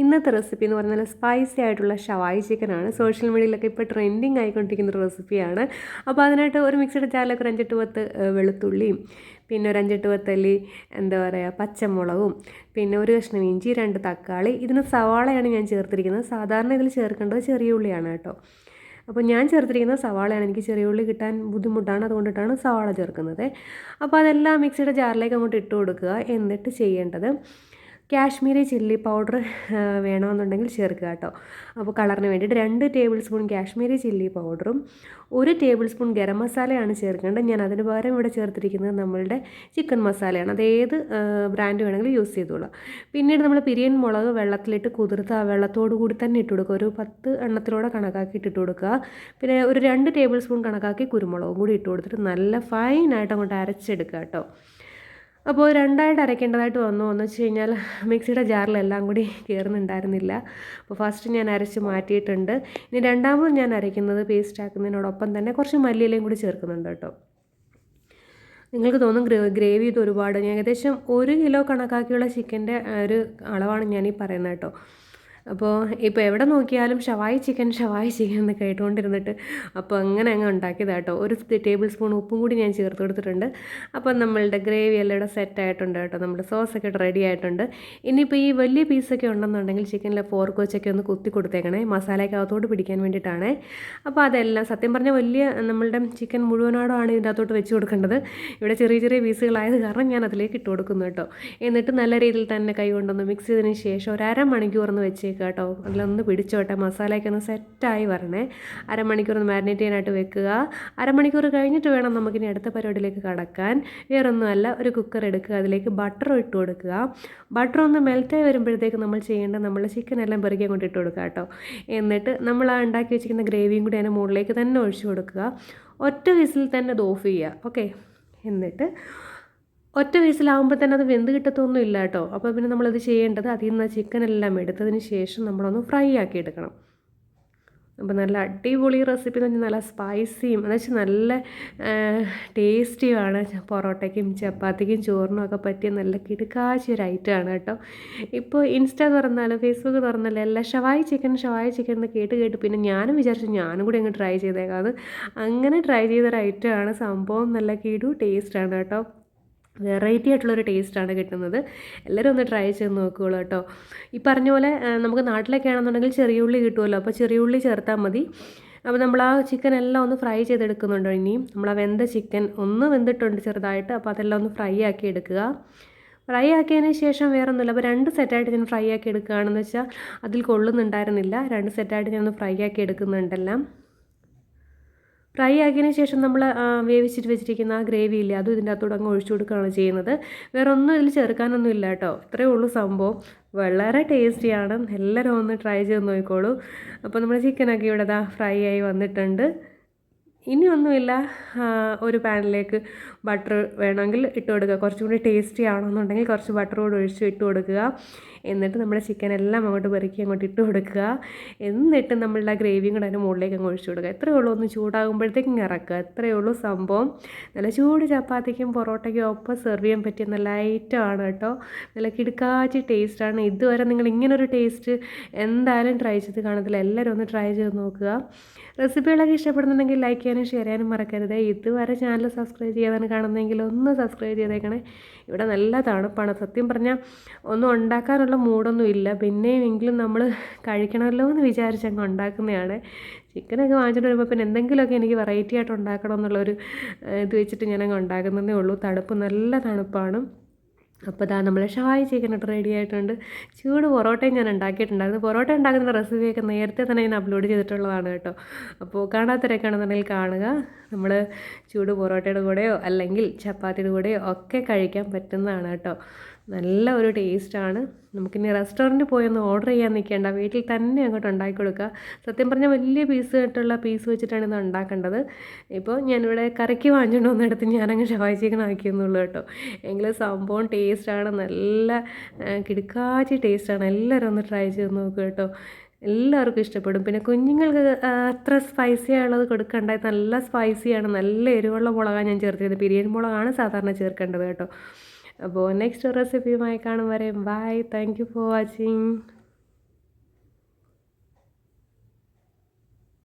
ഇന്നത്തെ റെസിപ്പി എന്ന് പറഞ്ഞാൽ സ്പൈസി ആയിട്ടുള്ള ഷവായി ചിക്കനാണ്. സോഷ്യൽ മീഡിയയിലൊക്കെ ഇപ്പോൾ ട്രെൻഡിങ് ആയിക്കൊണ്ടിരിക്കുന്ന ഒരു റെസിപ്പിയാണ്. അപ്പോൾ അതിനായിട്ട് ഒരു മിക്സിയുടെ ജാറിലേക്ക് ഒരു 5-8 പത്ത് വെളുത്തുള്ളിയും, പിന്നെ ഒരു 5-8 പത്തല്ലി എന്താ പറയുക പച്ചമുളകും, പിന്നെ ഒരു കഷ്ണം ഇഞ്ചി, 2 തക്കാളി. ഇതിന് സവാളയാണ് ഞാൻ ചേർത്തിരിക്കുന്നത്. സാധാരണ ഇതിൽ ചേർക്കേണ്ടത് ചെറിയ ഉള്ളിയാണ് കേട്ടോ. അപ്പോൾ ഞാൻ ചേർത്തിരിക്കുന്നത് സവാളയാണ്. എനിക്ക് ചെറിയ ഉള്ളി കിട്ടാൻ ബുദ്ധിമുട്ടാണ്, അതുകൊണ്ടിട്ടാണ് സവാള ചേർക്കുന്നത്. അപ്പോൾ അതെല്ലാം മിക്സിയുടെ ജാറിലേക്ക് അങ്ങോട്ട് ഇട്ട് കൊടുക്കുക. എന്നിട്ട് ചെയ്യേണ്ടത് കാശ്മീരി ചില്ലി പൗഡർ വേണമെന്നുണ്ടെങ്കിൽ ചേർക്കുക കേട്ടോ. അപ്പോൾ കളറിന് വേണ്ടിയിട്ട് 2 ടേബിൾ സ്പൂൺ കാശ്മീരി ചില്ലി പൗഡറും 1 ടേബിൾ സ്പൂൺ ഗരം മസാലയാണ് ചേർക്കേണ്ടത്. ഞാൻ അതിന് പകരം ഇവിടെ ചേർത്തിരിക്കുന്നത് നമ്മളുടെ ചിക്കൻ മസാലയാണ്. അത് ഏത് ബ്രാൻഡ് വേണമെങ്കിലും യൂസ് ചെയ്തോളാം. പിന്നീട് നമ്മൾ പിരിയൻ മുളക് വെള്ളത്തിലിട്ട് കുതിർത്ത് ആ വെള്ളത്തോടു കൂടി തന്നെ ഇട്ട് കൊടുക്കുക. ഒരു 10 എണ്ണത്തിലൂടെ കണക്കാക്കി ഇട്ട് കൊടുക്കുക. പിന്നെ ഒരു 2 ടേബിൾ സ്പൂൺ കണക്കാക്കി കുരുമുളകും കൂടി ഇട്ട് കൊടുത്തിട്ട് നല്ല ഫൈനായിട്ട് അങ്ങോട്ട് അരച്ചെടുക്കുക കേട്ടോ. അപ്പോൾ രണ്ടായിട്ട് അരയ്ക്കേണ്ടതായിട്ട് വന്നു എന്ന് വെച്ച് കഴിഞ്ഞാൽ മിക്സിയുടെ ജാറിലെല്ലാം കൂടി കയറുന്നുണ്ടായിരുന്നില്ല. അപ്പോൾ ഫസ്റ്റ് ഞാൻ അരച്ച് മാറ്റിയിട്ടുണ്ട്. ഇനി രണ്ടാമത് ഞാൻ അരയ്ക്കുന്നത് പേസ്റ്റ് ആക്കുന്നതിനോടൊപ്പം തന്നെ കുറച്ച് മല്ലിയിലയും കൂടി ചേർക്കുന്നുണ്ട് കേട്ടോ. നിങ്ങൾക്ക് തോന്നും ഗ്രേവി ഇത് ഒരുപാട്, ഏകദേശം 1 കിലോ കണക്കാക്കിയുള്ള ചിക്കൻ്റെ ഒരു അളവാണ് ഞാനീ പറയുന്നത് കേട്ടോ. അപ്പോൾ ഇപ്പോൾ എവിടെ നോക്കിയാലും ഷവായി ചിക്കൻ എന്ന് കേട്ടുകൊണ്ടിരുന്നിട്ട് അപ്പോൾ അങ്ങനെ അങ്ങ് ഉണ്ടാക്കിയതാട്ടോ. ഒരു ടേബിൾ സ്പൂൺ ഉപ്പും കൂടി ഞാൻ ചേർത്ത് കൊടുത്തിട്ടുണ്ട്. അപ്പോൾ നമ്മളുടെ ഗ്രേവി എല്ലാം ഇവിടെ സെറ്റായിട്ടുണ്ട് കേട്ടോ. നമ്മുടെ സോസൊക്കെ റെഡി ആയിട്ടുണ്ട്. ഇനിയിപ്പോൾ ഈ വലിയ പീസൊക്കെ ഉണ്ടെന്നുണ്ടെങ്കിൽ ചിക്കനിലെ ഫോർക്ക് വെച്ചൊക്കെ ഒന്ന് കുത്തി കൊടുത്തേക്കണേ, മസാലയൊക്കെ അകത്തോട്ട് പിടിക്കാൻ വേണ്ടിയിട്ടാണ്. അപ്പോൾ അതെല്ലാം സത്യം പറഞ്ഞാൽ വലിയ നമ്മളുടെ ചിക്കൻ മുഴുവനാടാണ് ഇതിൻ്റെ അകത്തോട്ട് വെച്ച് കൊടുക്കേണ്ടത്. ഇവിടെ ചെറിയ ചെറിയ പീസുകളായത് കാരണം ഞാൻ അതിലേക്ക് ഇട്ട് കൊടുക്കുന്നു കേട്ടോ. എന്നിട്ട് നല്ല രീതിയിൽ തന്നെ കൈ കൊണ്ടൊന്ന് മിക്സ് ചെയ്തതിന് ശേഷം ഒരു അരമണിക്കൂറൊന്ന് വെച്ച് കേട്ടോ. അതിലൊന്ന് പിടിച്ചോട്ടെ, മസാലയൊക്കെ ഒന്ന് സെറ്റായി വരണേ. അരമണിക്കൂർ ഒന്ന് മാരിനേറ്റ് ചെയ്യാനായിട്ട് വെക്കുക. അരമണിക്കൂർ കഴിഞ്ഞിട്ട് വേണം നമുക്കിനി അടുത്ത പരിപാടിയിലേക്ക് കടക്കാൻ. വേറൊന്നുമല്ല, ഒരു കുക്കർ എടുക്കുക, അതിലേക്ക് ബട്ടർ ഇട്ട് കൊടുക്കുക. ബട്ടർ ഒന്ന് മെൽറ്റായി വരുമ്പോഴത്തേക്ക് നമ്മൾ ചെയ്യേണ്ടത് നമ്മൾ ചിക്കൻ എല്ലാം പെറുക്കി അങ്ങോട്ട് ഇട്ട് കൊടുക്കുക കേട്ടോ. എന്നിട്ട് നമ്മൾ ആ ഉണ്ടാക്കി വെച്ചിരിക്കുന്ന ഗ്രേവിയും കൂടി അതിൻ്റെ മുകളിലേക്ക് തന്നെ ഒഴിച്ചു കൊടുക്കുക. ഒറ്റ വിസിൽ തന്നെ അത് ഓഫ് ചെയ്യുക. ഓക്കെ, എന്നിട്ട് ഒറ്റ വിസിലാകുമ്പോൾ തന്നെ അത് വെന്ത് കിട്ടത്തൊന്നും ഇല്ല കേട്ടോ. അപ്പോൾ പിന്നെ നമ്മളത് ചെയ്യേണ്ടത് അതിൽ നിന്ന് ചിക്കനെല്ലാം എടുത്തതിന് ശേഷം നമ്മളൊന്ന് ഫ്രൈ ആക്കി എടുക്കണം. അപ്പോൾ നല്ല അടിപൊളി റെസിപ്പി എന്ന് പറഞ്ഞാൽ നല്ല സ്പൈസിയും എന്ന് വെച്ചാൽ നല്ല ടേസ്റ്റിയുമാണ്. പൊറോട്ടയ്ക്കും ചപ്പാത്തിക്കും ചോറിനും ഒക്കെ പറ്റിയ നല്ല കിടുക്കാച്ച ഒരു ഐറ്റമാണ് കേട്ടോ. ഇപ്പോൾ ഇൻസ്റ്റ തുറന്നാലും ഫേസ്ബുക്ക് തുറന്നാലും എല്ലാം ഷവായി ചിക്കൻ എന്ന് കേട്ട് പിന്നെ ഞാനും വിചാരിച്ചു ഞാനും കൂടി അങ്ങ് ട്രൈ ചെയ്തേക്കാം. അത് അങ്ങനെ ട്രൈ ചെയ്തൊരു ഐറ്റമാണ്. സംഭവം നല്ല കിടു ടേസ്റ്റാണ് കേട്ടോ. വെറൈറ്റി ആയിട്ടുള്ളൊരു ടേസ്റ്റാണ് കിട്ടുന്നത്. എല്ലാവരും ഒന്ന് ട്രൈ ചെയ്ത് നോക്കുകയുള്ളൂ കേട്ടോ. ഈ പറഞ്ഞ പോലെ നമുക്ക് നാട്ടിലൊക്കെ ആണെന്നുണ്ടെങ്കിൽ ചെറിയ ഉള്ളി കിട്ടുമല്ലോ, അപ്പോൾ ചെറിയ ഉള്ളി ചേർത്താൽ മതി. അപ്പോൾ നമ്മൾ ആ ചിക്കൻ എല്ലാം ഒന്ന് ഫ്രൈ ചെയ്തെടുക്കുന്നുണ്ട്. ഇനിയും നമ്മൾ ആ വെന്ത ചിക്കൻ ഒന്ന് വെന്തിട്ടുണ്ട് ചെറുതായിട്ട്. അപ്പോൾ അതെല്ലാം ഒന്ന് ഫ്രൈ ആക്കി എടുക്കുക. ഫ്രൈ ആക്കിയതിന് ശേഷം വേറെ ഒന്നുമില്ല. അപ്പോൾ 2 സെറ്റായിട്ട് ഞാൻ ഫ്രൈ ആക്കി എടുക്കുകയാണെന്ന് വെച്ചാൽ അതിൽ കൊള്ളുന്നുണ്ടായിരുന്നില്ല. 2 സെറ്റായിട്ട് ഞാനൊന്ന് ഫ്രൈ ആക്കി എടുക്കുന്നുണ്ടെല്ലാം. ഫ്രൈ ആക്കിയതിന് ശേഷം നമ്മൾ വേവിച്ചിട്ട് വെച്ചിരിക്കുന്ന ആ ഗ്രേവി ഇല്ലേ, അതും ഇതിൻ്റെ അകത്തോടെ അങ്ങ് ഒഴിച്ചു കൊടുക്കുകയാണ് ചെയ്യുന്നത്. വേറെ ഒന്നും ഇതിൽ ചേർക്കാനൊന്നും ഇല്ല കേട്ടോ. ഇത്രയേ ഉള്ളൂ സംഭവം. വളരെ ടേസ്റ്റിയാണ്. എല്ലാവരും ഒന്ന് ട്രൈ ചെയ്ത് നോക്കിക്കോളൂ. അപ്പോൾ നമ്മുടെ ചിക്കനൊക്കെ ഇവിടെ ഫ്രൈ ആയി വന്നിട്ടുണ്ട്. ഇനിയൊന്നുമില്ല, ഒരു പാനിലേക്ക് ബട്ടർ വേണമെങ്കിൽ ഇട്ട് കൊടുക്കുക. കുറച്ചും കൂടി ടേസ്റ്റി ആണെന്നുണ്ടെങ്കിൽ കുറച്ച് ബട്ടർ കൂടി ഒഴിച്ച് ഇട്ട് കൊടുക്കുക. എന്നിട്ട് നമ്മുടെ ചിക്കൻ എല്ലാം അങ്ങോട്ട് പെറുക്കി അങ്ങോട്ട് ഇട്ട് കൊടുക്കുക. എന്നിട്ട് നമ്മളുടെ ആ ഗ്രേവിയും കൂടെ അതിൻ്റെ മുകളിലേക്ക് അങ്ങ് ഒഴിച്ചു കൊടുക്കുക. എത്രയേ ഉള്ളൂ, ഒന്ന് ചൂടാകുമ്പോഴത്തേക്കും ഇറക്കുക. എത്രയേ ഉള്ളൂ സംഭവം. നല്ല ചൂട് ചപ്പാത്തിക്കും പൊറോട്ടയ്ക്കും ഒപ്പം സെർവ് ചെയ്യാൻ പറ്റിയ നല്ല ഐറ്റമാണ് കേട്ടോ. നല്ല കിടുക്കാച്ചി ടേസ്റ്റാണ്. ഇതുവരെ നിങ്ങൾ ഇങ്ങനൊരു ടേസ്റ്റ് എന്തായാലും ട്രൈ ചെയ്ത് കാണത്തില്ല. എല്ലാവരും ഒന്ന് ട്രൈ ചെയ്ത് നോക്കുക. റെസിപ്പികളൊക്കെ ഇഷ്ടപ്പെടുന്നുണ്ടെങ്കിൽ ലൈക്ക് ചെയ്യാനും ഷെയർ ചെയ്യാനും മറക്കരുത്. ഇതുവരെ ചാനൽ സബ്സ്ക്രൈബ് ചെയ്യാതാണ് കാണുന്നതെങ്കിൽ ഒന്ന് സബ്സ്ക്രൈബ് ചെയ്തേക്കണേ. ഇവിടെ നല്ല തണുപ്പാണ്. സത്യം പറഞ്ഞാൽ ഒന്നും ഉണ്ടാക്കാനുള്ള മൂഡൊന്നും ഇല്ല. പിന്നെയും എങ്കിലും നമ്മൾ കഴിക്കണമല്ലോ എന്ന് വിചാരിച്ചങ്ങ് ഉണ്ടാക്കുന്നതാണ്. ചിക്കനൊക്കെ വാങ്ങിച്ചിട്ട് വരുമ്പോൾ പിന്നെ എന്തെങ്കിലുമൊക്കെ എനിക്ക് വെറൈറ്റി ആയിട്ട് ഉണ്ടാക്കണം എന്നുള്ളൊരു ഇത് വെച്ചിട്ട് ഞാനങ്ങ് ഉണ്ടാക്കുന്നതേ ഉള്ളൂ. നല്ല തണുപ്പാണ്. അപ്പോൾ നമ്മൾ ഷവായി ചിക്കനൊക്കെ റെഡി ആയിട്ടുണ്ട്. ചൂട് പൊറോട്ടയും ഞാൻ ഉണ്ടാക്കിയിട്ടുണ്ടായിരുന്നു. പൊറോട്ട ഉണ്ടാക്കുന്ന റെസിപ്പിയൊക്കെ നേരത്തെ തന്നെ ഞാൻ അപ്ലോഡ് ചെയ്തിട്ടുള്ളതാണ് കേട്ടോ. അപ്പോൾ കാണാത്തവരൊക്കെ ആണെന്നുണ്ടെങ്കിൽ കാണുക. നമ്മൾ ചൂട് പൊറോട്ടയുടെ കൂടെയോ അല്ലെങ്കിൽ ചപ്പാത്തിയുടെ കൂടെയോ ഒക്കെ കഴിക്കാൻ പറ്റുന്നതാണ് കേട്ടോ. നല്ല ഒരു ടേസ്റ്റാണ്. നമുക്കിനി റെസ്റ്റോറൻറ്റിൽ പോയി ഒന്ന് ഓർഡർ ചെയ്യാൻ നിൽക്കേണ്ട, വീട്ടിൽ തന്നെ അങ്ങോട്ട് ഉണ്ടാക്കി കൊടുക്കുക. സത്യം പറഞ്ഞാൽ വലിയ പീസ് വെച്ചിട്ടാണ് ഇത് ഉണ്ടാക്കേണ്ടത്. ഇപ്പോൾ ഞാനിവിടെ കറിക്ക് വാങ്ങിച്ചുകൊണ്ട് വന്നെടുത്ത് ഞാനങ്ങ് ഷവായി ചിക്കൻ ആക്കിയെന്നുള്ളൂ കേട്ടോ. എങ്കിലും സംഭവം ടേസ്റ്റാണ്. നല്ല കിടുക്കാച്ചി ടേസ്റ്റാണ്. എല്ലാവരും ഒന്ന് ട്രൈ ചെയ്ത് നോക്കുക കേട്ടോ. എല്ലാവർക്കും ഇഷ്ടപ്പെടും. പിന്നെ കുഞ്ഞുങ്ങൾക്ക് അത്ര സ്പൈസി ആയുള്ളത് കൊടുക്കണ്ട. നല്ല സ്പൈസിയാണ്. നല്ല എരിവുള്ള മുളകാണ് ഞാൻ ചേർത്തിരുന്നത്. പിരിയൻ മുളകാണ് സാധാരണ ചേർക്കേണ്ടത് കേട്ടോ. അപ്പോൾ നെക്സ്റ്റ് റെസിപ്പിയുമായി കാണും വരെ bye. Thank you for watching.